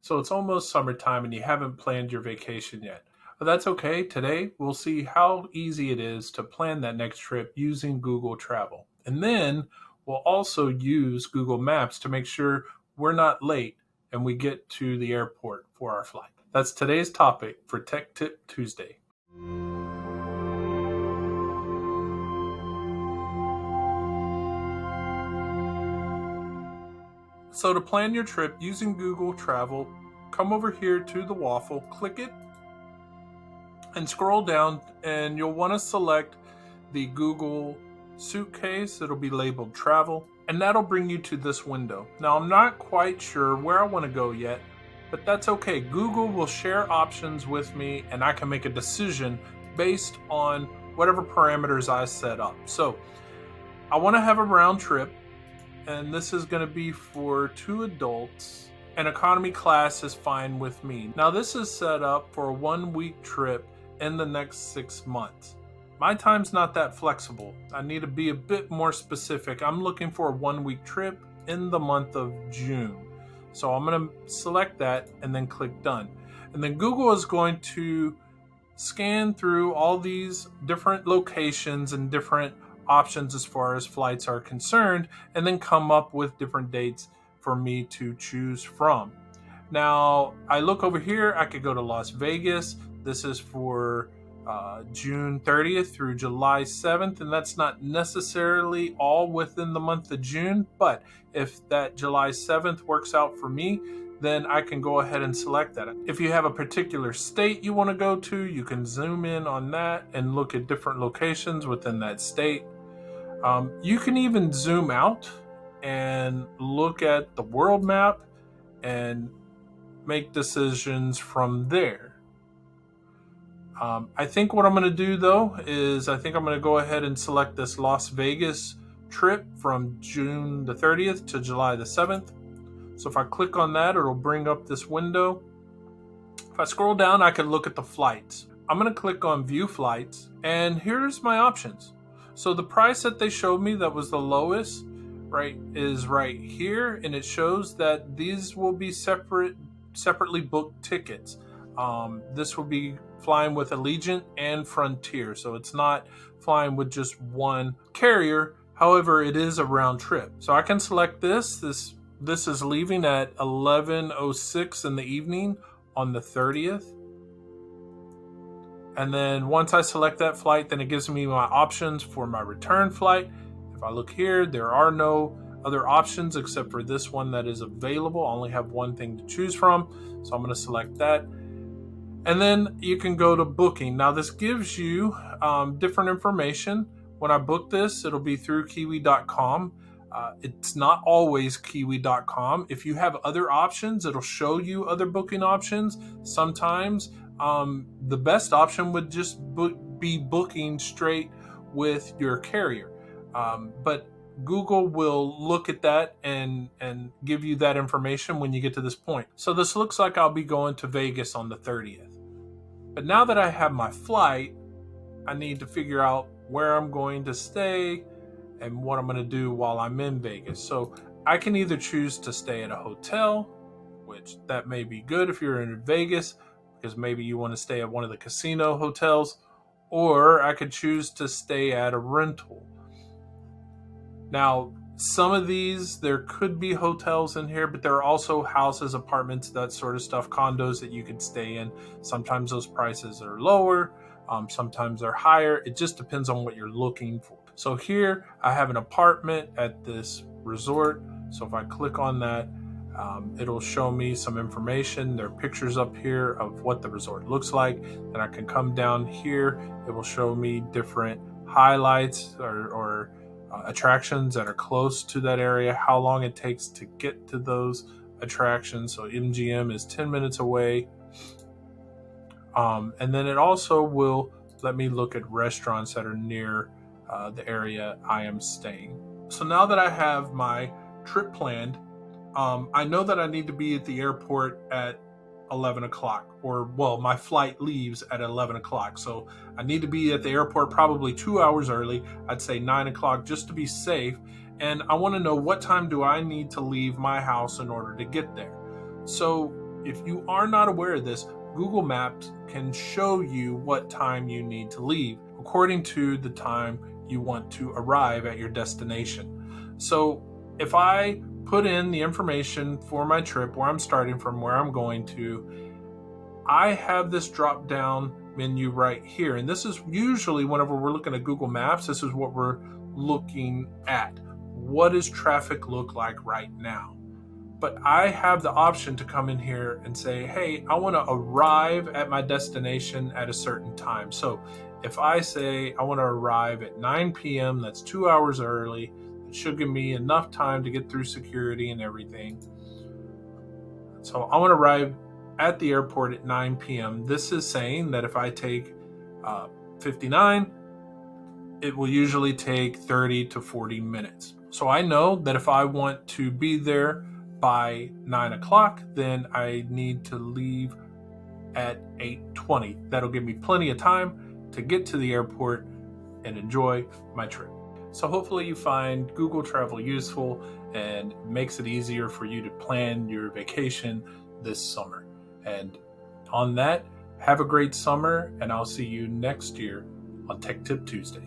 So it's almost summertime and you haven't planned your vacation yet. But that's okay. Today we'll see how easy it is to plan that next trip using Google Travel. And then we'll also use Google Maps to make sure we're not late and we get to the airport for our flight. That's today's topic for Tech Tip Tuesday. So to plan your trip using Google Travel, come over here to the waffle, click it, and scroll down, and you'll want to select the Google suitcase. It'll be labeled travel, and that'll bring you to this window. Now, I'm not quite sure where I want to go yet, but that's okay. Google will share options with me, and I can make a decision based on whatever parameters I set up. So I want to have a round trip, and this is going to be for 2 adults, and economy class is fine with me. Now, this is set up for a 1-week trip in the next 6 months. My time's not that flexible. I need to be a bit more specific. I'm looking for a 1-week trip in the month of June. So I'm going to select that and then click done. And then Google is going to scan through all these different locations and different options as far as flights are concerned, and then come up with different dates for me to choose from. Now, I look over here, I could go to Las Vegas. This is for June 30th through July 7th, and that's not necessarily all within the month of June, but if that July 7th works out for me, then I can go ahead and select that. If you have a particular state you want to go to, you can zoom in on that and look at different locations within that state. You can even zoom out and look at the world map and make decisions from there. I think what I'm going to do though is I'm going to go ahead and select this Las Vegas trip from June the 30th to July the 7th. So if I click on that, it'll bring up this window. If I scroll down, I can look at the flights. I'm going to click on view flights, and here's my options. So the price that they showed me that was the lowest, right, is right here, and it shows that these will be separately booked tickets. This will be flying with Allegiant and Frontier, so it's not flying with just one carrier. However, it is a round trip. So I can select this. This is leaving at 11:06 in the evening on the 30th. And then once I select that flight, then it gives me my options for my return flight. If I look here, there are no other options except for this one that is available. I only have one thing to choose from, so I'm going to select that. And then you can go to booking. Now this gives you different information. When I book this, it'll be through kiwi.com. It's not always kiwi.com. If you have other options, it'll show you other booking options. Sometimes the best option would just be booking straight with your carrier. But Google will look at that and give you that information when you get to this point. So this looks like I'll be going to Vegas on the 30th. But now that I have my flight, I need to figure out where I'm going to stay and what I'm going to do while I'm in Vegas. So I can either choose to stay at a hotel, which that may be good if you're in Vegas, because maybe you want to stay at one of the casino hotels, or I could choose to stay at a rental. Now, some of these, there could be hotels in here, but there are also houses, apartments, that sort of stuff, condos that you could stay in. Sometimes those prices are lower, sometimes they're higher. It just depends on what you're looking for. So here I have an apartment at this resort. So if I click on that, it'll show me some information. There are pictures up here of what the resort looks like. And I can come down here. It will show me different highlights or attractions that are close to that area, how long it takes to get to those attractions. So MGM is 10 minutes away. And then it also will let me look at restaurants that are near the area I am staying. So now that I have my trip planned, I know that I need to be at the airport at 11 o'clock, or well, my flight leaves at 11 o'clock. So I need to be at the airport probably 2 hours early. I'd say 9 o'clock just to be safe. And I want to know what time do I need to leave my house in order to get there. So if you are not aware of this, Google Maps can show you what time you need to leave according to the time you want to arrive at your destination. So if I put in the information for my trip, where I'm starting from, where I'm going to, I have this drop down menu right here. And this is usually whenever we're looking at Google Maps, this is what we're looking at. What does traffic look like right now? But I have the option to come in here and say, hey, I want to arrive at my destination at a certain time. So if I say I want to arrive at 9 p.m., that's 2 hours early. It should give me enough time to get through security and everything. So I want to arrive at the airport at 9 p.m. This is saying that if I take 59, it will usually take 30 to 40 minutes. So I know that if I want to be there by 9 o'clock, then I need to leave at 8:20. That'll give me plenty of time to get to the airport and enjoy my trip. So hopefully you find Google Travel useful and makes it easier for you to plan your vacation this summer. And on that, have a great summer, and I'll see you next year on Tech Tip Tuesday.